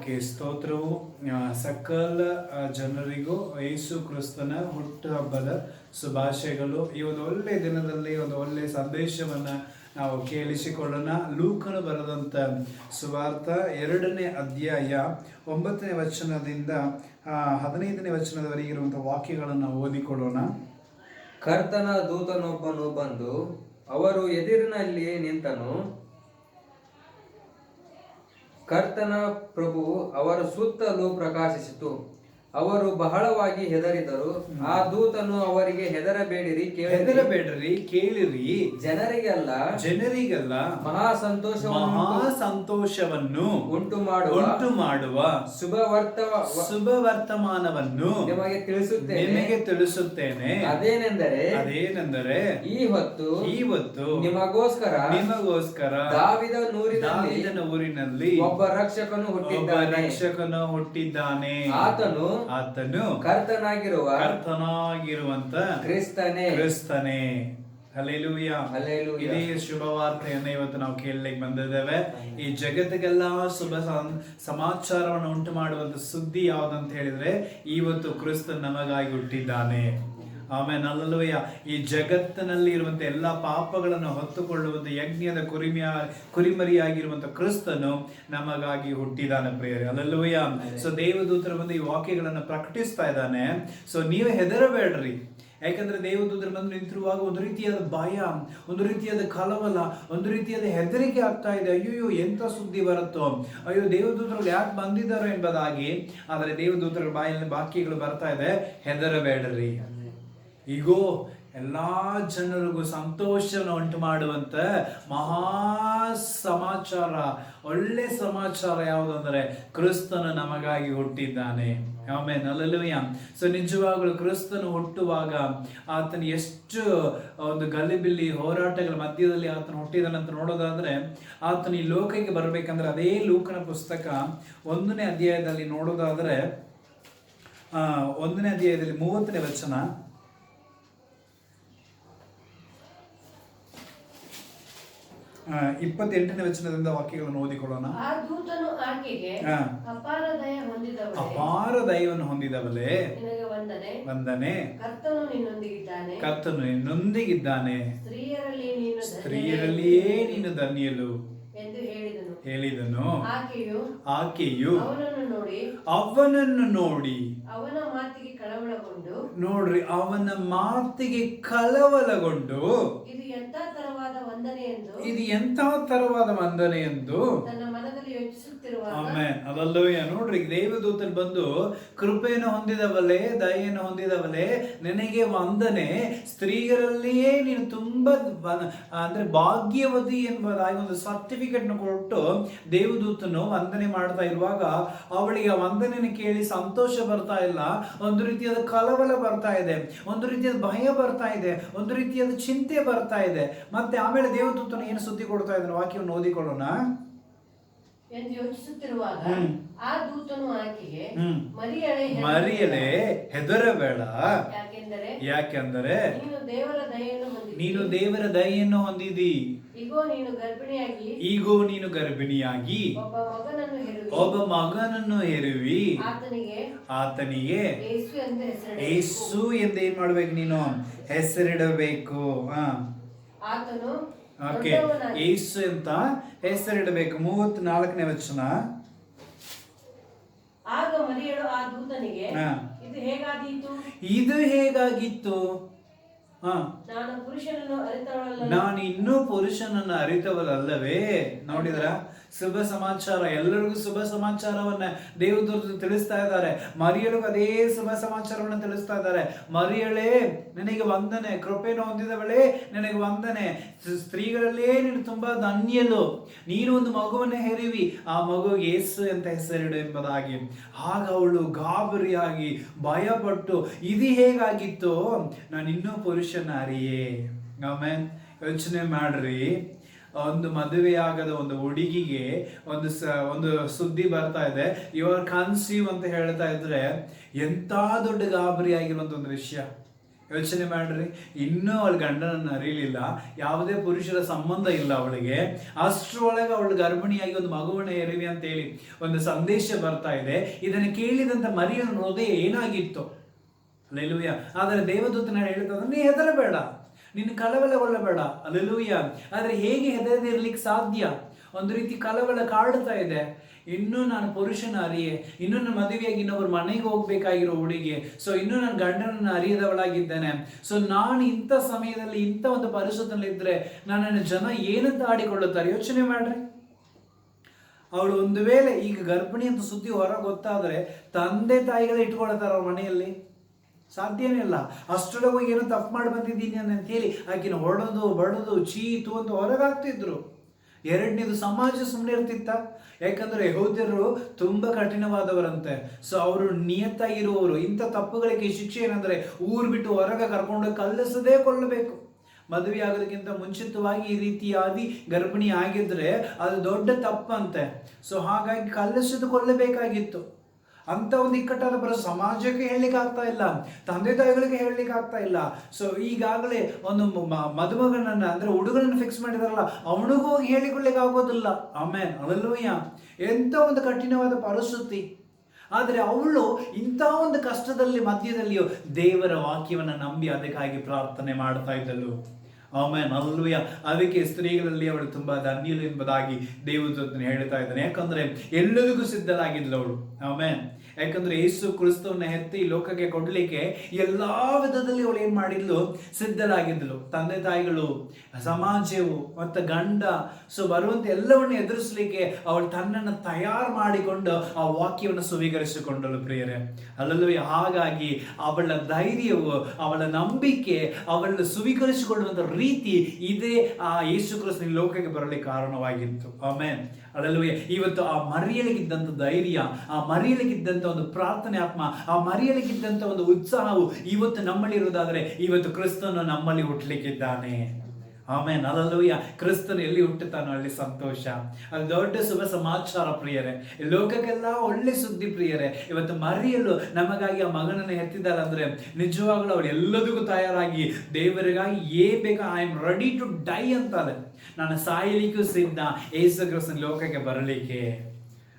ನಾಮಕ್ಕೆ ಸ್ತೋತ್ರವು. ಸಕಲ ಜನರಿಗೂ ಯೇಸು ಕ್ರಿಸ್ತನ ಹುಟ್ಟುಹಬ್ಬದ ಶುಭಾಶಯಗಳು. ಈ ಒಂದು ಒಳ್ಳೆಯ ದಿನದಲ್ಲಿ ಒಂದು ಒಳ್ಳೆಯ ಸಂದೇಶವನ್ನು ನಾವು ಕೇಳಿಸಿಕೊಳ್ಳೋಣ. ಲೂಕನು ಬರೆದಂಥ ಸುವಾರ್ಥ 2ನೇ ಅಧ್ಯಾಯ 9ನೇ ವಚನದಿಂದ 15ನೇ ವಚನದವರೆಗೆ ಇರುವಂಥ ವಾಕ್ಯಗಳನ್ನು ಓದಿಕೊಳ್ಳೋಣ. ಕರ್ತನ ದೂತನೊಬ್ಬನು ಬಂದು ಅವರು ಎದುರಿನಲ್ಲಿ ನಿಂತನು. ಕರ್ತನ ಪ್ರಭು ಅವರ ಸುತ್ತಲೂ ಪ್ರಕಾಶಿಸಿತು. ಅವರು ಬಹಳವಾಗಿ ಹೆದರಿದರು. ಆ ದೂತನು ಅವರಿಗೆ ಹೆದರಬೇಡಿರಿ ಕೇಳಿರಿ, ಜನರಿಗೆಲ್ಲ ಮಹಾ ಸಂತೋಷವನ್ನು ಉಂಟು ಮಾಡುವ ಶುಭ ವರ್ತಮಾನವನ್ನು ನಿಮಗೆ ತಿಳಿಸುತ್ತೇನೆ. ಅದೇನೆಂದರೆ ಈ ಹೊತ್ತು ನಿಮಗೋಸ್ಕರ ದಾವೀದನ ಊರಿನಲ್ಲಿ ಒಬ್ಬ ರಕ್ಷಕನು ಹುಟ್ಟಿದ್ದಾನೆ. ಆತನು ಕರ್ತನಾಗಿರುವಂತ ಕ್ರಿಸ್ತನೇ. ಹಲ್ಲೆಲೂಯಾ. ಇದೇ ಶುಭ ವಾರ್ತೆಯನ್ನ ಇವತ್ತು ನಾವು ಕೇಳಲಿಕ್ಕೆ ಬಂದಿದ್ದೇವೆ. ಈ ಜಗತ್ತಿಗೆಲ್ಲ ಶುಭ ಸಮಾಚಾರವನ್ನು ಉಂಟು ಮಾಡುವಂತ ಸುದ್ದಿ ಯಾವ್ದಂತ ಹೇಳಿದ್ರೆ, ಇವತ್ತು ಕ್ರಿಸ್ತ ನಮಗಾಗಿ ಹುಟ್ಟಿದ್ದಾನೆ. ಆಮೇಲೆ ಹಲ್ಲೆಲೂಯ. ಈ ಜಗತ್ತಿನಲ್ಲಿ ಇರುವಂತ ಎಲ್ಲಾ ಪಾಪಗಳನ್ನು ಹೊತ್ತುಕೊಳ್ಳುವಂತ ಯಜ್ಞದ ಕುರಿಮರಿಯಾಗಿರುವಂತ ಕ್ರಿಸ್ತನು ನಮಗಾಗಿ ಹುಟ್ಟಿದಾನೆ ಪ್ರಿಯರೇ. ಹಲ್ಲೆಲೂಯ. ಸೊ ದೇವದೂತರ ಬಂದು ಈ ವಾಕ್ಯಗಳನ್ನು ಪ್ರಕಟಿಸ್ತಾ ಇದ್ದಾನೆ. ಸೊ ನೀವು ಹೆದರಬೇಡ್ರಿ, ಯಾಕಂದ್ರೆ ದೇವದೂತರು ಬಂದು ನಿಂತಿರುವಾಗ ಒಂದು ರೀತಿಯಾದ ಭಯ, ಒಂದು ರೀತಿಯಾದ ಕಳವಳ, ಒಂದು ರೀತಿಯಾದ ಹೆದರಿಕೆ ಆಗ್ತಾ ಇದೆ. ಅಯ್ಯೋ ಎಂತ ಸುದ್ದಿ ಬರುತ್ತೋ, ಅಯ್ಯೋ ದೇವದೂತರು ಯಾಕೆ ಬಂದಿದ್ದಾರೋ ಎಂಬುದಾಗಿ. ಆದರೆ ದೇವದೂತರ ಬಾಯಲ್ಲಿ ವಾಕ್ಯಗಳು ಬರ್ತಾ ಇದೆ, ಹೆದರಬೇಡ್ರಿ. ಈಗೋ ಎಲ್ಲಾ ಜನರಿಗೂ ಸಂತೋಷವನ್ನು ಉಂಟು ಮಾಡುವಂತ ಮಹಾ ಸಮಾಚಾರ, ಒಳ್ಳೆ ಸಮಾಚಾರ ಯಾವುದಂದ್ರೆ ಕ್ರಿಸ್ತನು ನಮಗಾಗಿ ಹುಟ್ಟಿದ್ದಾನೆ. ಆಮೇಲೆ ಹಲ್ಲೆಲೂಯ. ಸೊ ನಿಜವಾಗಲೂ ಕ್ರಿಸ್ತನು ಹುಟ್ಟುವಾಗ ಆತನ ಎಷ್ಟು ಒಂದು ಗಲಿಬಿಲಿ ಹೋರಾಟಗಳ ಮಧ್ಯದಲ್ಲಿ ಆತನ ಹುಟ್ಟಿದನಂತ ನೋಡೋದಾದ್ರೆ, ಆತನ ಈ ಲೋಕಕ್ಕೆ ಬರ್ಬೇಕಂದ್ರೆ ಅದೇ ಲೂಕನ ಪುಸ್ತಕ 1ನೇ ಅಧ್ಯಾಯದಲ್ಲಿ ನೋಡೋದಾದ್ರೆ 1ನೇ ಅಧ್ಯಾಯದಲ್ಲಿ 30ನೇ ವಚನ, 28ನೇ ವಚನದಿಂದ ವಾಕ್ಯಗಳನ್ನು ಓದಿಕೊಳ್ಳೋಣ. ಅಪಾರ ದಯವನ್ನು ಹೊಂದಿದವಳೇ, ವಂದನೆ, ಕರ್ತನು ನಿನ್ನೊಂದಿಗಿದ್ದಾನೆ, ಸ್ತ್ರೀಯರಲ್ಲಿಯೇ ನೀನು ಧನ್ಯಳು ಎಂದು ಹೇಳಿದನು. ಆಕೆಯು ಅವನನ್ನು ನೋಡಿ ನೋಡ್ರಿ, ಅವನ ಮಾತಿಗೆ ಕಳವಳಗೊಂಡು ಇದು ಎಂತ ತರವಾದ ವಂದನೆ ಎಂದು ಆಮೆನ್. ಹಲ್ಲೆಲೂಯಾ. ನೋಡ್ರಿ, ದೇವದೂತರು ಬಂದು ಕೃಪೆಯನ್ನು ಹೊಂದಿದವಲೇ, ದಯೆಯನ್ನು ಹೊಂದಿದವಲೇ, ನಿನಗೆ ವಂದನೆ, ಸ್ತ್ರೀಯರಲ್ಲಿಯೇ ನೀನು ತುಂಬಾ ಅಂದ್ರೆ ಭಾಗ್ಯವತಿ ಎಂಬುದಾಗಿ ಒಂದು ಸರ್ಟಿಫಿಕೇಟ್ ಕೊಟ್ಟು ದೇವದೂತನು ವಂದನೆ ಮಾಡ್ತಾ ಇರುವಾಗ ಅವಳಿಗೆ ವಂದನೆಯನ್ನು ಕೇಳಿ ಸಂತೋಷ ಬರ್ತಾ ಇಲ್ಲ, ಒಂದು ರೀತಿಯಾದ ಕಳವಳ ಬರ್ತಾ ಇದೆ, ಒಂದು ರೀತಿಯಾದ ಭಯ ಬರ್ತಾ ಇದೆ, ಒಂದು ರೀತಿಯಾದ ಚಿಂತೆ ಬರ್ತಾ ಇದೆ. ಮತ್ತೆ ಆಮೇಲೆ ದೇವದೂತನು ಏನು ಸುದ್ದಿ ಕೊಡ್ತಾ ಇದ್ದಾನೆ, ವಾಕ್ಯವನ್ನು ಓದಿಕೊಳ್ಳೋಣ. ಎಂದು ಯೋಚಿಸುತ್ತಿರುವಾಗ ಆ ದೂತನು ಆಕೆಗೆ, ಮರಿಯಳೇ ಹೆದರಬೇಡ, ಯಾಕೆಂದರೆ ನೀನು ದೇವರ ದಯೆಯನ್ನು ಹೊಂದಿದಿ. ಈಗೋ ನೀನು ಗರ್ಭಿಣಿಯಾಗಿ ಒಬ್ಬ ಮಗನನ್ನು ಹೆರುವಿ. ಆತನಿಗೆ ಯೇಸು ಎಂದು ಏನ್ ಮಾಡ್ಬೇಕು, ನೀನು ಹೆಸರಿಡಬೇಕು. ಓಕೆ, ಯೇಸು ಅಂತ ಹೆಸರಿಡಬೇಕು. 34ನೇ ವಚನ. ಆಗ ಮರಿಯಳು ಆ ದೂತನಿಗೆ, ಇದು ಹೇಗಾಗಿತ್ತು? ನಾನು ಇನ್ನೂ ಪುರುಷನನ್ನು ಅರಿತವಳಲ್ಲವೇ. ನೋಡಿದ್ರ, ಶುಭ ಸಮಾಚಾರ, ಎಲ್ಲರಿಗೂ ಶುಭ ಸಮಾಚಾರವನ್ನ ದೇವದೂತರು ತಿಳಿಸ್ತಾ ಇದ್ದಾರೆ. ಮರಿಯಳಿಗೂ ಅದೇ ಶುಭ ಸಮಾಚಾರವನ್ನ ತಿಳಿಸ್ತಾ ಇದ್ದಾರೆ. ಮರಿಯಳೇ ನಿನಗೆ ವಂದನೆ, ಕೃಪೆಯನ್ನು ಹೊಂದಿದವಳೇ ನಿನಗೆ ವಂದನೆ, ಸ್ತ್ರೀಗಳಲ್ಲೇ ನೀನು ತುಂಬಾ ಧನ್ಯಳು, ನೀನು ಒಂದು ಮಗುವನ್ನು ಹೆರಿವಿ, ಆ ಮಗುವಿಗೆ ಯೇಸು ಅಂತ ಹೆಸರಿಡು ಎಂಬುದಾಗಿ. ಆಗ ಅವಳು ಗಾಬರಿಯಾಗಿ ಭಯಪಟ್ಟು, ಇದು ಹೇಗಾಗಿತ್ತು, ನಾನು ಇನ್ನೂ ಪುರುಷನ ಅರಿಯೇ. ಆಮೇನ್. ಯೋಚನೆ ಮಾಡ್ರಿ, ಒಂದು ಮದುವೆಯಾಗದ ಒಂದು ಹುಡುಗಿಗೆ ಒಂದು ಸುದ್ದಿ ಬರ್ತಾ ಇದೆ, ಯು ಆರ್ ಕನ್ಸೀವ್ ಅಂತ ಹೇಳ್ತಾ ಇದ್ರೆ ಎಂತ ದೊಡ್ಡ ಗಾಬರಿ ಆಗಿರುವಂತ ಒಂದು ವಿಷಯ. ಯೋಚನೆ ಮಾಡ್ರಿ, ಇನ್ನೂ ಅವಳ ಗಂಡನನ್ನು ಅರಿಲಿಲ್ಲ, ಯಾವುದೇ ಪುರುಷರ ಸಂಬಂಧ ಇಲ್ಲ ಅವಳಿಗೆ. ಅಷ್ಟರೊಳಗೆ ಅವಳು ಗರ್ಭಿಣಿಯಾಗಿ ಒಂದು ಮಗುವನ್ನ ಹೆರಿವಿ ಅಂತ ಹೇಳಿ ಒಂದು ಸಂದೇಶ ಬರ್ತಾ ಇದೆ. ಇದನ್ನು ಕೇಳಿದಂತ ಮರಿಯನ ಹೃದಯ ಏನಾಗಿತ್ತು? ಅಲ್ಲೆಲೂಯ. ಆದರೆ ದೇವದೂತನ ಹೇಳ್ತದ, ನೀ ಹೆದರಬೇಡ, ನಿನ್ನ ಕಳವಳಗೊಳ್ಳಬೇಡ. ಅಲ್ಲೆಲೂಯ. ಆದರೆ ಹೇಗೆ ಹೆದರದಿರ್ಲಿಕ್ಕೆ ಸಾಧ್ಯ? ಒಂದು ರೀತಿ ಕಳವಳ ಕಾಡುತ್ತಾ ಇದೆ. ಇನ್ನೂ ನಾನು ಪುರುಷನ ಅರಿಯೆ, ಇನ್ನೂ ನನ್ನ ಮದುವೆಯಾಗಿ ಇನ್ನೊಬ್ಬರು ಮನೆಗೆ ಹೋಗ್ಬೇಕಾಗಿರೋ ಹುಡುಗಿ, ಸೊ ಇನ್ನೂ ನನ್ನ ಗಂಡನನ್ನು ಅರಿಯದವಳಾಗಿದ್ದೇನೆ. ಸೊ ನಾನು ಇಂಥ ಸಮಯದಲ್ಲಿ ಇಂಥ ಒಂದು ಪರಿಸ್ಥಿತಿಯಲ್ಲಿ ಇದ್ರೆ ನನ್ನನ್ನು ಜನ ಏನಂತ ಆಡಿಕೊಳ್ಳುತ್ತಾರೆ? ಯೋಚನೆ ಮಾಡ್ರಿ. ಅವಳು ಒಂದು ವೇಳೆ ಈಗ ಗರ್ಭಿಣಿ ಅಂತ ಸುದ್ದಿ ಹೊರ ಗೊತ್ತಾದ್ರೆ ತಂದೆ ತಾಯಿಗಳೇ ಇಟ್ಕೊಳ್ತಾರ ಅವ್ರ ಮನೆಯಲ್ಲಿ? ಸಾಧ್ಯನೇ ಇಲ್ಲ. ಅಷ್ಟರೊಳಗೆ ಏನೋ ತಪ್ಪು ಮಾಡಿ ಬಂದಿದ್ದೀನಿ ಅಂತ ಹೇಳಿ ಆಕಿನ ಹೊಡೆದು ಬಡದು ಚೀತು ಅಂತ ಹೊರಗಾಗ್ತಿದ್ರು. ಎರಡನೇದು, ಸಮಾಜ ಸುಮ್ಮನೆ ಇರ್ತಿತ್ತ? ಯಾಕಂದ್ರೆ ಯಹೂದ್ಯರು ತುಂಬಾ ಕಠಿಣವಾದವರಂತೆ. ಸೊ ಅವರು ನಿಯತ್ತಾಗಿರುವವರು. ಇಂಥ ತಪ್ಪುಗಳಿಗೆ ಶಿಕ್ಷೆ ಏನಂದ್ರೆ ಊರು ಬಿಟ್ಟು ಹೊರಗೆ ಕರ್ಕೊಂಡು ಕಲ್ಲಿಸದೇ ಕೊಲ್ಲಬೇಕು. ಮದುವೆ ಆಗೋದಕ್ಕಿಂತ ಮುಂಚಿತವಾಗಿ ಈ ರೀತಿಯಾಗಿ ಗರ್ಭಿಣಿ ಆಗಿದ್ರೆ ಅದು ದೊಡ್ಡ ತಪ್ಪಂತೆ. ಸೊ ಹಾಗಾಗಿ ಕಲ್ಲಿಸಿದು ಕೊಲ್ಲಬೇಕಾಗಿತ್ತು. ಅಂತ ಒಂದು ಇಕ್ಕಟ್ಟಾದ ಸಮಾಜಕ್ಕೆ ಹೇಳಲಿಕ್ಕೆ ಆಗ್ತಾ ಇಲ್ಲ, ತಂದೆ ತಾಯಿಗಳಿಗೆ ಹೇಳಲಿಕ್ಕೆ ಆಗ್ತಾ ಇಲ್ಲ. ಸೊ ಈಗಾಗಲೇ ಒಂದು ಮದುಮಗನನ್ನ ಅಂದ್ರೆ ಹುಡುಗನನ್ನು ಫಿಕ್ಸ್ ಮಾಡಿದಾರಲ್ಲ, ಅವನಿಗೂ ಹೋಗಿ ಹೇಳಿಕೊಳ್ಳಿಕ್ಕೆ ಆಗೋದಿಲ್ಲ. ಆಮೇಲೆ ಅಲ್ಲೆಲೂಯ. ಎಂತ ಒಂದು ಕಠಿಣವಾದ ಪರಿಸ್ಥಿತಿ. ಆದರೆ ಅವಳು ಇಂಥ ಒಂದು ಕಷ್ಟದಲ್ಲಿ ಮಧ್ಯದಲ್ಲಿಯೂ ದೇವರ ವಾಕ್ಯವನ್ನು ನಂಬಿ ಅದಕ್ಕಾಗಿ ಪ್ರಾರ್ಥನೆ ಮಾಡ್ತಾ ಇದ್ದಳು. ಆಮೇನ್, ಹಲ್ಲೆಲೂಯಾ. ಅದಕ್ಕೆ ಸ್ತ್ರೀಗಳಲ್ಲಿ ಅವಳು ತುಂಬಾ ಧನ್ಯಳು ಎಂಬುದಾಗಿ ದೇವದೂತನು ಹೇಳ್ತಾ ಇದ್ದಾನೆ. ಯಾಕಂದ್ರೆ ಎಲ್ಲದಕ್ಕೂ ಸಿದ್ಧರಾಗಿದ್ಲು ಅವಳು. ಆಮೇನ್. ಯಾಕಂದ್ರೆ ಯೇಸು ಕ್ರಿಸ್ತವನ್ನ ಎತ್ತಿ ಲೋಕಕ್ಕೆ ಕೊಡ್ಲಿಕ್ಕೆ ಎಲ್ಲಾ ವಿಧದಲ್ಲಿ ಅವಳು ಏನ್ ಮಾಡಿದ್ಲು? ಸಿದ್ಧರಾಗಿದ್ಲು. ತಂದೆ ತಾಯಿಗಳು, ಸಮಾಜವು ಮತ್ತು ಗಂಡ, ಸೊ ಬರುವಂತ ಎಲ್ಲವನ್ನು ಎದುರಿಸಲಿಕ್ಕೆ ಅವಳು ತನ್ನನ್ನು ತಯಾರು ಮಾಡಿಕೊಂಡು ಆ ವಾಕ್ಯವನ್ನು ಸ್ವೀಕರಿಸಿಕೊಂಡಳು ಪ್ರಿಯರೇ. ಅಲ್ಲಲ್ಲವೇ. ಹಾಗಾಗಿ ಅವಳ ಧೈರ್ಯವು, ಅವಳ ನಂಬಿಕೆ, ಅವಳನ್ನು ಸ್ವೀಕರಿಸಿಕೊಳ್ಳುವಂತ ರೀತಿ ಇದೇ ಆ ಯೇಸು ಕ್ರಿಸ್ತನ ಲೋಕಕ್ಕೆ ಬರಲಿಕ್ಕೆ ಕಾರಣವಾಗಿತ್ತು. ಆಮೇನ್, ಅಲ್ಲಲ್ಲವೇ. ಇವತ್ತು ಆ ಮರಿಯಲಿಗಿದ್ದಂಥ ಧೈರ್ಯ, ಆ ಮರಿಯಲಿಗಿದ್ದಂಥ ಒಂದು ಪ್ರಾರ್ಥನೆ ಆತ್ಮ, ಆ ಮರಿಯಲಿಗಿದ್ದಂಥ ಒಂದು ಉತ್ಸಾಹವು ಇವತ್ತು ನಮ್ಮಲ್ಲಿ ಇರುವುದಾದರೆ ಇವತ್ತು ಕ್ರಿಸ್ತನು ನಮ್ಮಲ್ಲಿ ಹುಟ್ಟಲಿಕ್ಕಿದ್ದಾನೆ. ಆಮೇನ್, ಅಲ್ಲಲ್ಲೂಯ್ಯ. ಕ್ರಿಸ್ತನು ಎಲ್ಲಿ ಹುಟ್ಟುತ್ತಾನೋ ಅಲ್ಲಿ ಸಂತೋಷ. ಅದು ದೊಡ್ಡ ಶುಭ ಸಮಾಚಾರ ಪ್ರಿಯರೇ. ಲೋಕಕ್ಕೆಲ್ಲ ಒಳ್ಳೆ ಸುದ್ದಿ ಪ್ರಿಯರೇ. ಇವತ್ತು ಮರಿಯಲು ನಮಗಾಗಿ ಆ ಮಗನನ್ನು ಎತ್ತಿದ್ದಾರೆ ಅಂದ್ರೆ ನಿಜವಾಗ್ಲೂ ಅವಳು ಎಲ್ಲದಕ್ಕೂ ತಯಾರಾಗಿ ದೇವರಿಗಾಗಿ ಬೇಕಾ, I am ready to die ಅಂತಾಳೆ. ನಾನು ಸಾಯಲಿಕ್ಕೂ ಸಿದ್ಧ ಯೇಸು ಕ್ರಿಸ್ತನ ಲೋಕಕ್ಕೆ ಬರಲಿಕ್ಕೆ.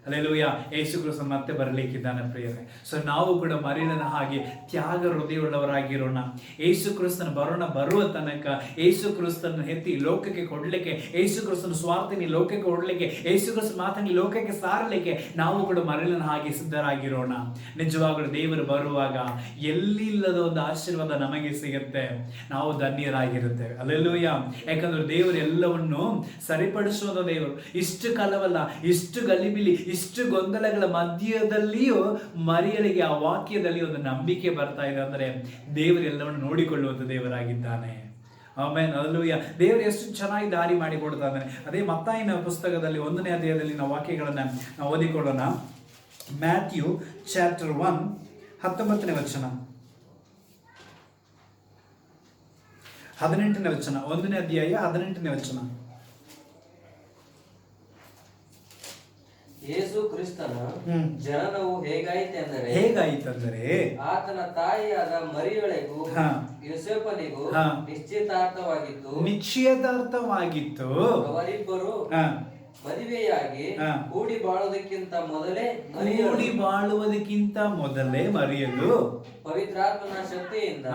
ಅಲ್ಲೆಲೂಯ. ಯೇಸು ಕ್ರಿಸ್ತ ಮತ್ತೆ ಬರಲಿಕ್ಕಿದ್ದಾನೆ ಪ್ರಿಯರೇ. ಸೊ ನಾವು ಕೂಡ ಮರಿಯನ ಹಾಗೆ ತ್ಯಾಗ ಹೃದಯವುಳ್ಳವರಾಗಿರೋಣ. ಯೇಸು ಕ್ರಿಸ್ತನ ಬರುವ ತನಕ ಯೇಸು ಕ್ರಿಸ್ತನ ಎತ್ತಿ ಲೋಕಕ್ಕೆ ಕೊಡ್ಲಿಕ್ಕೆ, ಯೇಸು ಕ್ರಿಸ್ತನ ಸ್ವಾರ್ಥನಿ ಲೋಕಕ್ಕೆ ಕೊಡ್ಲಿಕ್ಕೆ, ಯೇಸು ಕ್ರಿಸ್ತ ಮಾತನ್ನು ಲೋಕಕ್ಕೆ ಸಾರಲಿಕ್ಕೆ ನಾವು ಕೂಡ ಮರಿಯನ ಹಾಗೆ ಸಿದ್ಧರಾಗಿರೋಣ. ನಿಜವಾಗಲೂ ದೇವರು ಬರುವಾಗ ಎಲ್ಲಿಲ್ಲದ ಒಂದು ಆಶೀರ್ವಾದ ನಮಗೆ ಸಿಗುತ್ತೆ. ನಾವು ಧನ್ಯರಾಗಿರುತ್ತೇವೆ. ಅಲ್ಲೆಲೂಯ. ಯಾಕಂದ್ರೆ ದೇವರು ಎಲ್ಲವನ್ನು ಸರಿಪಡಿಸುವ ದೇವರು. ಇಷ್ಟು ಕಲವಲ್ಲ, ಇಷ್ಟು ಗಲಿಬಿಲಿ, ಇಷ್ಟು ಗೊಂದಲಗಳ ಮಧ್ಯದಲ್ಲಿಯೂ ಮರಿಯಳಿಗೆ ಆ ವಾಕ್ಯದಲ್ಲಿ ಒಂದು ನಂಬಿಕೆ ಬರ್ತಾ ಇದೆ. ಅಂದ್ರೆ ದೇವರು ಎಲ್ಲವನ್ನು ನೋಡಿಕೊಳ್ಳುವಂತ ದೇವರಾಗಿದ್ದಾನೆ. ಆಮೇನ್, ಹಲ್ಲೆಲೂಯಾ. ದೇವರು ಎಷ್ಟು ಚೆನ್ನಾಗಿ ದಾರಿ ಮಾಡಿಕೊಡ್ತಾ ಇದ್ದಾನೆ. ಅದೇ ಮತ್ತಾಯನ ಪುಸ್ತಕದಲ್ಲಿ 1ನೇ ಅಧ್ಯಾಯದಲ್ಲಿ ನಾವು ವಾಕ್ಯಗಳನ್ನ ನಾವು ಓದಿಕೊಳ್ಳೋಣ. ಮ್ಯಾಥ್ಯೂ ಚಾಪ್ಟರ್ 1 19ನೇ ವಚನ, 18ನೇ ವಚನ. 1ನೇ ಅಧ್ಯಾಯ 18ನೇ ವಚನ. ಯೇಸು ಕ್ರಿಸ್ತನ ಜನನವು ಹೇಗಾಯಿತೆಂದರೆ ಆತನ ತಾಯಿಯಾದ ಮರಿಯಳಿಗೂ ಯೋಸೇಫನಿಗೂ ನಿಶ್ಚಿತಾರ್ಥವಾಗಿತ್ತು. ಅವರಿಬ್ಬರು ಮದುವೆಯಾಗಿ ಕೂಡಿ ಬಾಳುವುದಕ್ಕಿಂತ ಮೊದಲೇ ಮರಿಯಲು ಪವಿತ್ರಾತ್ಮನ ಶಕ್ತಿಯಿಂದ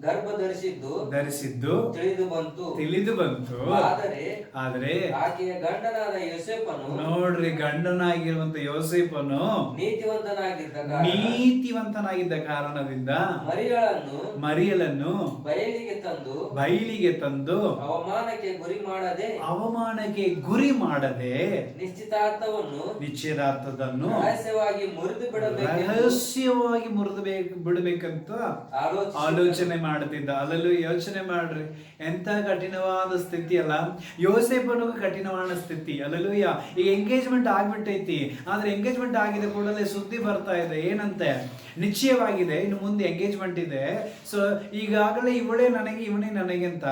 ಗರ್ಭ ಧರಿಸಿದ್ದು ತಿಳಿದು ಬಂತು. ಆದರೆ ಆಕೆಯ ಗಂಡನಾದ ಯೋಸೇಫನು, ನೋಡ್ರಿ, ಗಂಡನಾಗಿರುವಂತ ಯೋಸೇಫನು ನೀತಿವಂತನಾಗಿದ್ದ ಕಾರಣದಿಂದ ಮರಿಯಳನ್ನು ಬಯಲಿಗೆ ತಂದು ಅವಮಾನಕ್ಕೆ ಗುರಿ ಮಾಡದೆ ನಿಶ್ಚಿತಾರ್ಥವನ್ನು ರಹಸ್ಯವಾಗಿ ಮುರಿದು ಬಿಡಬೇಕಂತ ಆಲೋಚನೆ ಮಾಡುತ್ತಿದ್ದ. ಅಲ್ಲೂ ಯೋಚನೆ ಮಾಡ್ರಿ, ಎಂತ ಕಠಿಣವಾದ ಸ್ಥಿತಿ ಅಲ್ಲ. ಯೋಸೇಫನಿಗೂ ಕಠಿಣವಾದ ಸ್ಥಿತಿ. ಅಲ್ಲೂಯ್ಯ. ಈಗ ಎಂಗೇಜ್ಮೆಂಟ್ ಆಗ್ಬಿಟ್ಟೈತಿ. ಆದ್ರೆ ಎಂಗೇಜ್ಮೆಂಟ್ ಆಗಿದ ಕೂಡಲೇ ಸುದ್ದಿ ಬರ್ತಾ ಇದೆ. ಏನಂತೆ? ನಿಶ್ಚಯವಾಗಿದೆ, ಇನ್ನು ಮುಂದೆ ಎಂಗೇಜ್ಮೆಂಟ್ ಇದೆ. ಸೊ ಈಗಾಗಲೇ ಇವಳೇ ಇವನೇ ನನಗೆ ಅಂತ.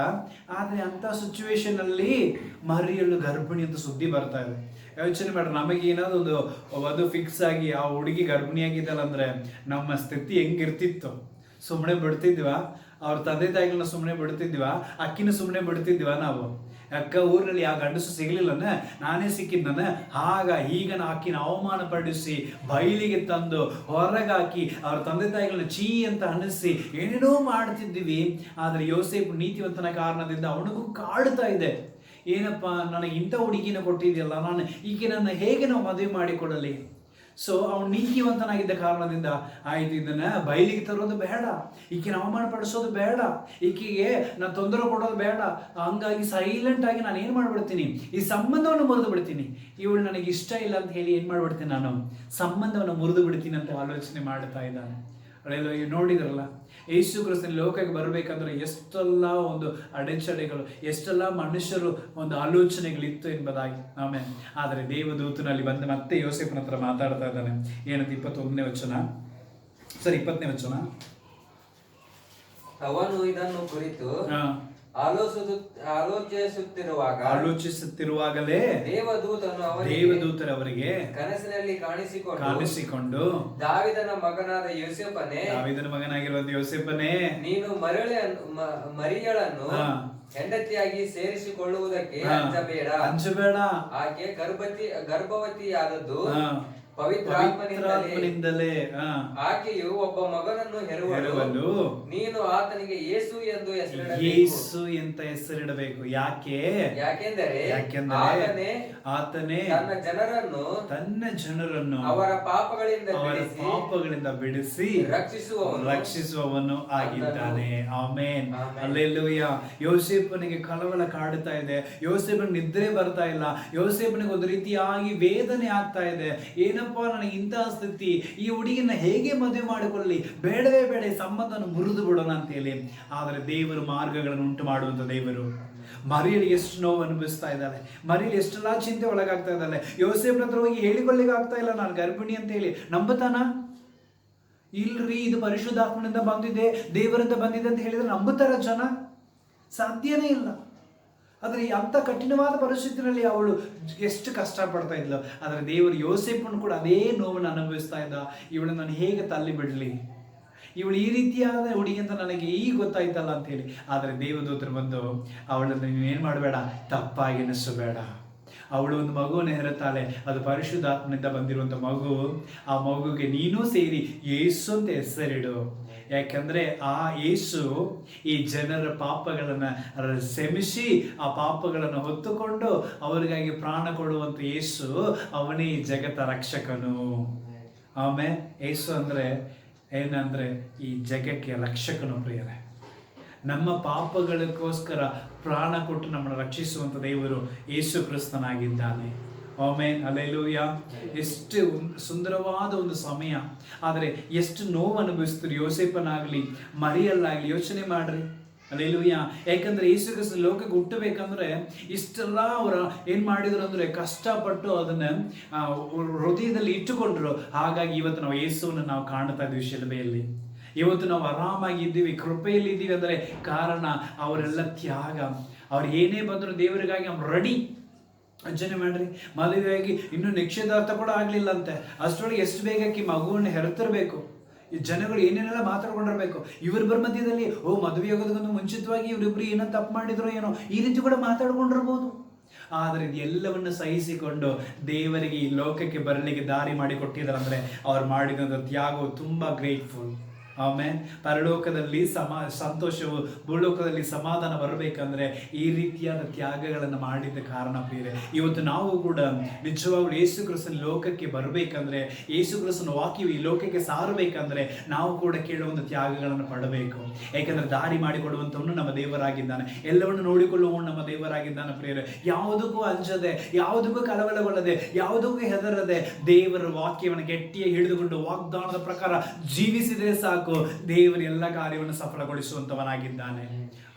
ಆದ್ರೆ ಅಂತ ಸಿಚುವೇಶನ್ ಅಲ್ಲಿ ಮರಿಯಳು ಗರ್ಭಿಣಿ ಅಂತ ಸುದ್ದಿ ಬರ್ತಾ ಇದೆ. ಯೋಚನೆ ಮಾಡ್ರಿ, ನಮಗೆ ಏನಾದ್ರು ಒಂದು ಫಿಕ್ಸ್ ಆಗಿ ಆ ಹುಡುಗಿ ಗರ್ಭಿಣಿಯಾಗಿದ್ದಲ್ಲ ಅಂದ್ರೆ ನಮ್ಮ ಸ್ಥಿತಿ ಹೆಂಗಿರ್ತಿತ್ತು? ಸುಮ್ಮನೆ ಬಿಡ್ತಿದ್ವಾ? ಅವ್ರ ತಂದೆ ತಾಯಿಗಳನ್ನ ಸುಮ್ಮನೆ ಬಿಡ್ತಿದ್ವ, ಅಕ್ಕಿನ ಸುಮ್ಮನೆ ಬಿಡ್ತಿದ್ವ ನಾವು? ಅಕ್ಕ ಊರಿನಲ್ಲಿ ಯಾವ ಗಂಡಸು ಸಿಗ್ಲಿಲ್ಲನ, ನಾನೇ ಸಿಕ್ಕಿದ್ನ, ಆಗ ಈಗ ಅಕ್ಕಿನ ಅವಮಾನ ಪಡಿಸಿ ಬಯಲಿಗೆ ತಂದು ಹೊರಗಾಕಿ ಅವ್ರ ತಂದೆ ತಾಯಿಗಳನ್ನ ಚೀ ಅಂತ ಅನ್ನಿಸಿ ಏನೇನೋ ಮಾಡ್ತಿದ್ದೀವಿ. ಆದ್ರೆ ಯೋಸೇಫ್ ನೀತಿವಂತನ ಕಾರಣದಿಂದ ಅವನಿಗೂ ಕಾಡ್ತಾ ಇದೆ, ಏನಪ್ಪ ನನಗೆ ಇಂಥ ಹುಡುಗಿನ ಕೊಟ್ಟಿದೆಯಲ್ಲ, ನಾನು ಈಕೆ ನನ್ನ ಹೇಗೆ ನಾವು ಮದುವೆ ಮಾಡಿಕೊಡಲಿ? ಸೊ ಅವನು ನೀತಿವಂತನಾಗಿದ್ದ ಕಾರಣದಿಂದ ಆಯ್ತು, ಇದನ್ನ ಬಯಲಿಗೆ ತರೋದು ಬೇಡ, ಈಕೆನ ಅವಮಾನ ಪಡಿಸೋದು ಬೇಡ, ಈಕೆಗೆ ನಾನು ತೊಂದರೆ ಕೊಡೋದು ಬೇಡ, ಹಂಗಾಗಿ ಸೈಲೆಂಟ್ ಆಗಿ ನಾನು ಏನು ಮಾಡ್ಬಿಡ್ತೀನಿ, ಈ ಸಂಬಂಧವನ್ನು ಮುರಿದು ಬಿಡ್ತೀನಿ. ಇವಳು ನನಗೆ ಇಷ್ಟ ಇಲ್ಲ ಅಂತ ಹೇಳಿ ಏನು ಮಾಡ್ಬಿಡ್ತೀನಿ, ನಾನು ಸಂಬಂಧವನ್ನು ಮುರಿದು ಬಿಡ್ತೀನಿ ಅಂತ ಆಲೋಚನೆ ಮಾಡ್ತಾ ಇದ್ದಾನೆ. ನೋಡಿದ್ರಲ್ಲ, ಯೇಸು ಕ್ರಿಸ್ತನ ಲೋಕಕ್ಕೆ ಬರಬೇಕಂದ್ರೆ ಎಷ್ಟೆಲ್ಲ ಒಂದು ಅಡೆಚಣೆಗಳು, ಎಷ್ಟೆಲ್ಲ ಮನುಷ್ಯರು ಒಂದು ಆಲೋಚನೆಗಳಿತ್ತು ಎಂಬುದಾಗಿ. ಆಮೇಲೆ ಆದರೆ ದೇವದೂತನಲ್ಲಿ ಬಂದು ಮತ್ತೆ ಯೋಸೇಫನ ಹತ್ರ ಮಾತಾಡ್ತಾ ಇದ್ದಾನೆ. ಏನಂತ 21ನೇ ವಚನ, ಸರಿ 20ನೇ ವಚನ. ಅವನು ಇದನ್ನು ಕುರಿತು ಆಲೋಚಿಸುತ್ತಿರುವಾಗಲೇ ದೇವದೂತರು ಅವರಿಗೆ ಕನಸಿನಲ್ಲಿ ಕಾಣಿಸಿಕೊಂಡು ದಾವೀದನ ಮಗನಾದ ಮಗನಾಗಿರುವ ಯೋಸೇಫನೇ, ನೀನು ಮರಿಯಳನ್ನು ಹೆಂಡತಿಯಾಗಿ ಸೇರಿಸಿಕೊಳ್ಳುವುದಕ್ಕೆ ಅಂಜಬೇಡ. ಆಕೆ ಗರ್ಭವತಿಯಾದದ್ದು ಪವಿತ್ರಾತ್ಮನಿಂದಲೇ. ಆಕೆಯು ಒಬ್ಬ ಮಗನನ್ನು ಹೆರುವಳು. ನೀನು ಆತನಿಗೆ ಯೇಸು ಎಂದು ಹೆಸರಿಡಬೇಕು. ಯಾಕೆಂದರೆ ಆತನೇ ತನ್ನ ಜನರನ್ನು ಅವರ ಪಾಪಗಳಿಂದ ಬಿಡಿಸಿ ರಕ್ಷಿಸುವವನು ಆಗಿದ್ದಾನೆ. Amen, hallelujah. ಯೋಸೇಫನಿಗೆ ಕಳವಳ ಕಾಡುತ್ತಾ ಇದೆ, ಯೋಸೇಫನಿಗೆ ನಿದ್ರೆ ಬರ್ತಾ ಇಲ್ಲ, ಯೋಸೇಫನಿಗೆ ಒಂದು ರೀತಿಯಾಗಿ ವೇದನೆ ಆಗ್ತಾ ಇದೆ. ಏನಪ್ಪ ನನಗೆ ಇಂತಹ ಸ್ಥಿತಿ, ಈ ಹುಡುಗಿನ ಹೇಗೆ ಮದುವೆ ಮಾಡಿಕೊಳ್ಳಿ, ಬೇಡವೇ ಬೇಡ, ಸಂಬಂಧವನ್ನು ಮುರಿದು ಬಿಡೋಣ ಅಂತ ಹೇಳಿ. ಆದರೆ ದೇವರು ಮಾರ್ಗಗಳನ್ನು ಉಂಟು ಮಾಡುವಂತ ದೇವರು. ಮರಿಯಲ್ಲಿ ಎಷ್ಟು ನೋವು ಅನುಭವಿಸ್ತಾ ಇದ್ದಾಳೆ, ಮರಿಯಲ್ಲಿ ಎಷ್ಟೆಲ್ಲ ಚಿಂತೆ ಒಳಗಾಗ್ತಾ ಇದ್ದಾಳೆ. ಯೋಸೇಫನ ಹತ್ರ ಹೋಗಿ ಹೇಳಿಕೊಳ್ಳಿಕ್ಕೆ ಆಗ್ತಾ ಇಲ್ಲ ನಾನು ಗರ್ಭಿಣಿ ಅಂತ ಹೇಳಿ. ನಂಬುತ್ತಾನ? ಇಲ್ರಿ, ಇದು ಪರಿಶುದ್ಧಾತ್ಮನಿಂದ ಬಂದಿದೆ, ದೇವರಿಂದ ಬಂದಿದೆ ಅಂತ ಹೇಳಿದ್ರೆ ನಂಬುತ್ತಾರ ಜನ? ಸಾಧ್ಯನೇ ಇಲ್ಲ. ಆದರೆ ಅಂಥ ಕಠಿಣವಾದ ಪರಿಸ್ಥಿತಿಯಲ್ಲಿ ಅವಳು ಎಷ್ಟು ಕಷ್ಟಪಡ್ತಾ ಇದ್ಲು. ಆದರೆ ದೇವರು ಯೋಸೇಫನ್ನು ಕೂಡ ಅದೇ ನೋವನ್ನು ಅನುಭವಿಸ್ತಾ ಇದ್ದ. ಇವಳು ನಾನು ಹೇಗೆ ತಳ್ಳಿ ಬಿಡಲಿ, ಇವಳು ಈ ರೀತಿಯಾದ ಹುಡುಗಿ ಅಂತ ನನಗೆ ಈಗ ಗೊತ್ತಾಯ್ತಲ್ಲ ಅಂತ ಹೇಳಿ. ಆದರೆ ದೇವದೂತರು ಬಂದು ಅವಳನ್ನು ನೀವೇನು ಮಾಡಬೇಡ, ತಪ್ಪಾಗಿ ಎನಿಸಬೇಡ, ಅವಳು ಒಂದು ಮಗುವನ್ನು ಹೆರುತ್ತಾಳೆ, ಅದು ಪರಿಶುದ್ಧಾತ್ಮನಿಂದ ಬಂದಿರುವಂಥ ಮಗು. ಆ ಮಗುಗೆ ನೀನೂ ಸೇರಿ ಯೇಸು ಅಂತ ಹೆಸರಿಡು. ಯಾಕಂದ್ರೆ ಆ ಯೇಸು ಈ ಜನರ ಪಾಪಗಳನ್ನು ಕ್ಷಮಿಸಿ ಆ ಪಾಪಗಳನ್ನು ಹೊತ್ತುಕೊಂಡು ಅವರಿಗಾಗಿ ಪ್ರಾಣ ಕೊಡುವಂಥ ಯೇಸು, ಅವನೇ ಈ ಜಗತ್ತ ರಕ್ಷಕನು. ಆಮೇಲೆ ಯೇಸು ಅಂದರೆ ಏನಂದ್ರೆ ಈ ಜಗಕ್ಕೆ ರಕ್ಷಕನು ಪ್ರಿಯರೇ. ನಮ್ಮ ಪಾಪಗಳಿಗೋಸ್ಕರ ಪ್ರಾಣ ಕೊಟ್ಟು ನಮ್ಮನ್ನು ರಕ್ಷಿಸುವಂಥ ದೇವರು ಯೇಸು ಕ್ರಿಸ್ತನಾಗಿದ್ದಾನೆ. Amen, hallelujah. ಎಷ್ಟು ಸುಂದರವಾದ ಒಂದು ಸಮಯ. ಆದರೆ ಎಷ್ಟು ನೋವು ಅನುಭವಿಸ್ತಾರೆ ಯೋಸೇಫನಾಗಲಿ ಮರಿಯಲ್ಲಾಗಲಿ. ಯೋಚನೆ ಮಾಡ್ರಿ, ಹಲ್ಲೆಲೂಯಾ. ಯಾಕಂದ್ರೆ ಯೇಸು ಕ್ರಿಸ್ತ ಲೋಕಕ್ಕೆ ಹುಟ್ಟಬೇಕಂದ್ರೆ ಇಷ್ಟೆಲ್ಲ ಅವರು ಏನು ಮಾಡಿದ್ರು ಅಂದರೆ ಕಷ್ಟಪಟ್ಟು ಅದನ್ನು ಹೃದಯದಲ್ಲಿ ಇಟ್ಟುಕೊಂಡ್ರು. ಹಾಗಾಗಿ ಇವತ್ತು ನಾವು ಯೇಸುವನ್ನು ನಾವು ಕಾಣ್ತಾ ಇದ್ದೀವಿ ಶಿಲುಬೆಯಲ್ಲಿ. ಇವತ್ತು ನಾವು ಆರಾಮಾಗಿದ್ದೀವಿ, ಕೃಪೆಯಲ್ಲಿ ಇದ್ದೀವಿ ಅಂದರೆ ಕಾರಣ ಅವರೆಲ್ಲ ತ್ಯಾಗ. ಅವ್ರು ಏನೇ ಬಂದರೂ ದೇವರಿಗಾಗಿ ಅವ್ರು ರೆಡಿ. ಯೋಚನೆ ಮಾಡ್ರಿ, ಮದುವೆಯಾಗಿ ಇನ್ನೂ ನಿಶ್ಚಿತಾರ್ಥ ಕೂಡ ಆಗಲಿಲ್ಲ ಅಂತೆ, ಅಷ್ಟರೊಳಗೆ ಎಷ್ಟು ಬೇಗಕ್ಕೆ ಮಗುವನ್ನು ಹೆರುತ್ತಿರಬೇಕು. ಈ ಜನಗಳು ಏನೇನೆಲ್ಲ ಮಾತಾಡ್ಕೊಂಡಿರ್ಬೇಕು. ಇವರಿಬ್ಬರ ಮಧ್ಯದಲ್ಲಿ ಮದುವೆ ಆಗೋದಕ್ಕೊಂದು ಮುಂಚಿತವಾಗಿ ಇವರಿಬ್ರು ಏನೋ ತಪ್ಪು ಮಾಡಿದ್ರು ಏನೋ, ಈ ರೀತಿ ಕೂಡ ಮಾತಾಡ್ಕೊಂಡಿರ್ಬೋದು. ಆದರೆ ಇದೆಲ್ಲವನ್ನು ಸಹಿಸಿಕೊಂಡು ದೇವರಿಗೆ ಈ ಲೋಕಕ್ಕೆ ಬರಲಿಕ್ಕೆ ದಾರಿ ಮಾಡಿ ಕೊಟ್ಟಿದ್ದಾರಂದ್ರೆ ಅವ್ರು ಮಾಡಿದಂಥ ತ್ಯಾಗವು ತುಂಬ ಗ್ರೇಟ್ಫುಲ್. ಆಮೇಲೆ ಪರಲೋಕದಲ್ಲಿ ಸಂತೋಷವು, ಭೂಲೋಕದಲ್ಲಿ ಸಮಾಧಾನ ಬರಬೇಕಂದ್ರೆ ಈ ರೀತಿಯಾದ ತ್ಯಾಗಗಳನ್ನು ಮಾಡಿದ ಕಾರಣ ಪ್ರಿಯರೇ. ಇವತ್ತು ನಾವು ಕೂಡ ನಿಜವಾಗ್ಲೂ ಯೇಸು ಕ್ರಿಸ್ತನ ಲೋಕಕ್ಕೆ ಬರಬೇಕಂದ್ರೆ, ಯೇಸು ಕ್ರಿಸ್ತನ ವಾಕ್ಯವು ಈ ಲೋಕಕ್ಕೆ ಸಾರಬೇಕಂದ್ರೆ ನಾವು ಕೂಡ ಕೆಲವೊಂದು ತ್ಯಾಗಗಳನ್ನು ಪಡಬೇಕು. ಯಾಕಂದ್ರೆ ದಾರಿ ಮಾಡಿಕೊಡುವಂಥವನು ನಮ್ಮ ದೇವರಾಗಿದ್ದಾನೆ, ಎಲ್ಲವನ್ನು ನೋಡಿಕೊಳ್ಳುವವನು ನಮ್ಮ ದೇವರಾಗಿದ್ದಾನೆ ಪ್ರಿಯರೇ. ಯಾವುದಕ್ಕೂ ಅಂಜದೆ, ಯಾವುದಕ್ಕೂ ಕಳವಳಗೊಳ್ಳದೆ, ಯಾವುದಕ್ಕೂ ಹೆದರದೆ ದೇವರ ವಾಕ್ಯವನ್ನು ಗಟ್ಟಿಯಾಗಿ ಹಿಡಿದುಕೊಂಡು ವಾಗ್ದಾನದ ಪ್ರಕಾರ ಜೀವಿಸಿದರೆ ಸಾಕು, ದೇವರು ಎಲ್ಲ ಕಾರ್ಯವನ್ನು ಸಫಲಗೊಳಿಸುವಂತವನಾಗಿದ್ದಾನೆ.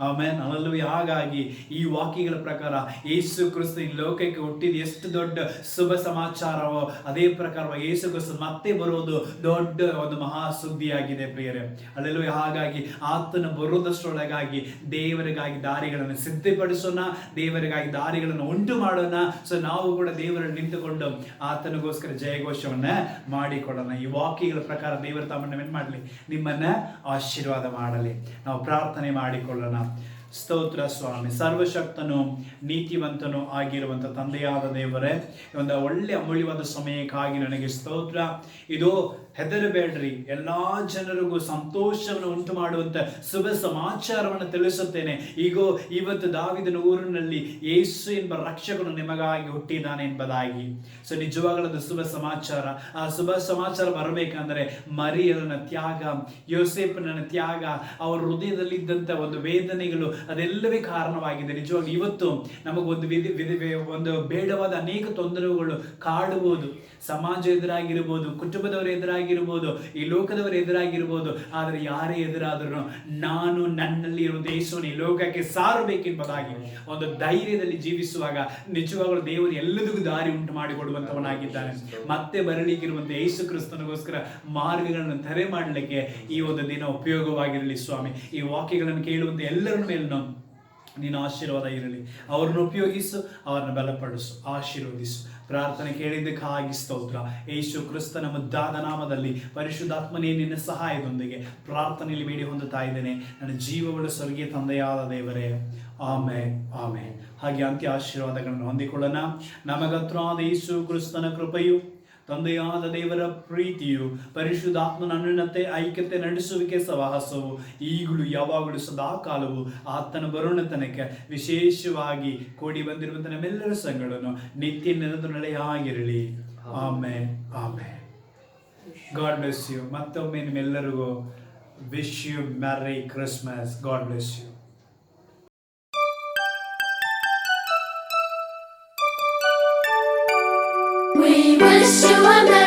Amen, hallelujah. ಹಾಗಾಗಿ ಈ ವಾಕ್ಯಗಳ ಪ್ರಕಾರ ಯೇಸು ಕ್ರಿಸ್ತ ಈ ಲೋಕಕ್ಕೆ ಹುಟ್ಟಿದ ಎಷ್ಟು ದೊಡ್ಡ ಶುಭ ಸಮಾಚಾರವೋ ಅದೇ ಪ್ರಕಾರವಾಗಿ ಯೇಸು ಕ್ರಿಸ್ತ ಮತ್ತೆ ಬರುವುದು ದೊಡ್ಡ ಒಂದು ಮಹಾ ಸುದ್ದಿಯಾಗಿದೆ ಪ್ರಿಯರೇ. ಹಲ್ಲೆಲೂಯಾ. ಹಾಗಾಗಿ ಆತನ ಬರುವುದಷ್ಟರೊಳಗಾಗಿ ದೇವರಿಗಾಗಿ ದಾರಿಗಳನ್ನು ಸಿದ್ಧಪಡಿಸೋಣ, ದೇವರಿಗಾಗಿ ದಾರಿಗಳನ್ನು ಉಂಟು ಮಾಡೋಣ. ಸೊ ನಾವು ಕೂಡ ದೇವರಲ್ಲಿ ನಿಂತುಕೊಂಡು ಆತನಿಗೋಸ್ಕರ ಜಯಘೋಷವನ್ನ ಮಾಡಿಕೊಡೋಣ. ಈ ವಾಕ್ಯಗಳ ಪ್ರಕಾರ ದೇವರ ತಮ್ಮನ್ನು ಏನು ಮಾಡಲಿ, ನಿಮ್ಮ ನಿಮ್ಮನ್ನ ಆಶೀರ್ವಾದ ಮಾಡಲಿ. ನಾವು ಪ್ರಾರ್ಥನೆ ಮಾಡಿಕೊಳ್ಳೋಣ. ಸ್ತೋತ್ರ ಸ್ವಾಮಿ, ಸರ್ವಶಕ್ತನು ನೀತಿವಂತನು ಆಗಿರುವಂಥ ತಂದೆಯಾದ ದೇವರೇ, ಒಂದು ಒಳ್ಳೆ ಅಮೂಲ್ಯವಾದ ಸಮಯಕ್ಕಾಗಿ ನನಗೆ ಸ್ತೋತ್ರ. ಇದು ಹೆದರಬೇಡ್ರಿ, ಎಲ್ಲಾ ಜನರಿಗೂ ಸಂತೋಷವನ್ನು ಉಂಟು ಮಾಡುವಂತ ಶುಭ ಸಮಾಚಾರವನ್ನು ತಿಳಿಸುತ್ತೇನೆ. ಈಗೋ ಇವತ್ತು ದಾವಿದನ ಊರಿನಲ್ಲಿ ಯೇಸು ಎಂಬ ರಕ್ಷಕನು ನಿಮಗಾಗಿ ಹುಟ್ಟಿದ್ದಾನೆ ಎಂಬುದಾಗಿ. ಸೊ ನಿಜವಾಗಲದು ಶುಭ ಸಮಾಚಾರ. ಆ ಶುಭ ಸಮಾಚಾರ ಬರಬೇಕಂದ್ರೆ ಮರಿಯನ ತ್ಯಾಗ, ಯೋಸೇಫನ ತ್ಯಾಗ, ಅವರ ಹೃದಯದಲ್ಲಿದ್ದಂಥ ಒಂದು ವೇದನೆಗಳು ಅದೆಲ್ಲವೇ ಕಾರಣವಾಗಿದೆ. ನಿಜವಾಗಿ ಇವತ್ತು ನಮಗೊಂದು ಒಂದು ಬೇಡವಾದ ಅನೇಕ ತೊಂದರೆಗಳು ಕಾಡುವುದು, ಸಮಾಜ ಎದುರಾಗಿರ್ಬೋದು, ಕುಟುಂಬದವರು ಎದುರಾಗಿರ್ಬೋದು, ಈ ಲೋಕದವರು ಎದುರಾಗಿರ್ಬೋದು. ಆದರೆ ಯಾರೇ ಎದುರಾದರೂ ನಾನು ನನ್ನಲ್ಲಿ ಇರುವ ದೇಶವನ್ನು ಈ ಲೋಕಕ್ಕೆ ಸಾರಬೇಕೆಂಬುದಾಗಿ ಒಂದು ಧೈರ್ಯದಲ್ಲಿ ಜೀವಿಸುವಾಗ ನಿಜವಾಗಲೂ ದೇವರು ಎಲ್ಲದಕ್ಕೂ ದಾರಿ ಉಂಟು ಮಾಡಿಕೊಡುವಂತವನಾಗಿದ್ದಾನೆ. ಮತ್ತೆ ಬರಲಿಕ್ಕಿರುವಂತ ಯೇಸು ಕ್ರಿಸ್ತನಿಗೋಸ್ಕರ ಮಾರ್ಗಗಳನ್ನು ತೆರೆ ಮಾಡಲಿಕ್ಕೆ ಈ ಒಂದು ದಿನ ಉಪಯೋಗವಾಗಿರಲಿ ಸ್ವಾಮಿ. ಈ ವಾಕ್ಯಗಳನ್ನು ಕೇಳುವಂತ ಎಲ್ಲರ ಮೇಲೂ ನೀನು ಆಶೀರ್ವಾದ ಇರಲಿ. ಅವ್ರನ್ನ ಉಪಯೋಗಿಸು, ಅವ್ರನ್ನ ಬಲಪಡಿಸು, ಆಶೀರ್ವದಿಸು. ಪ್ರಾರ್ಥನೆ ಕೇಳಿದ್ದಕ್ಕಾಗಿ ಸ್ತೋತ್ರ. ಯೇಸು ಕ್ರಿಸ್ತನ ಮುದ್ದಾದ ನಾಮದಲ್ಲಿ ಪರಿಶುದ್ಧಾತ್ಮನೇ ನಿನ್ನ ಸಹಾಯದೊಂದಿಗೆ ಪ್ರಾರ್ಥನೆಯಲ್ಲಿ ಬೇಡಿ ಹೊಂದುತ್ತಾ ಇದ್ದೇನೆ ನನ್ನ ಜೀವಗಳ ಸ್ವರ್ಗೀಯ ತಂದೆಯಾದ ದೇವರೇ. Amen, amen. ಹಾಗೆ ಅಂತ್ಯ ಆಶೀರ್ವಾದಗಳನ್ನು ಹೊಂದಿಕೊಳ್ಳೋಣ. ನಮಗತ್ರಾದ ಯೇಸು ಕ್ರಿಸ್ತನ ಕೃಪೆಯು, ತಂದೆಯಾದ ದೇವರ ಪ್ರೀತಿಯು, ಪರಿಶುದ್ಧಾತ್ಮನ ಅನ್ಯೋನ್ಯತೆ, ಐಕ್ಯತೆ, ನಡೆಸುವಿಕೆ, ಸಹವಾಸವು ಈಗಲೂ ಯಾವಾಗಲೂ ಸದಾ ಕಾಲವು ಆತನ ಬರೋಣ ತನಕ ವಿಶೇಷವಾಗಿ ಕೂಡಿ ಬಂದಿರುವಂಥ ನಮ್ಮೆಲ್ಲರ ಸಂಗಡನ್ನು ನಿತ್ಯ ನಿರಂತರ ನೆಲೆಯಾಗಿರಲಿ. Amen, amen. God bless you. ಮತ್ತೊಮ್ಮೆ ನಿಮ್ಮೆಲ್ಲರಿಗೂ wish you merry Christmas. God bless you. We wish you a Merry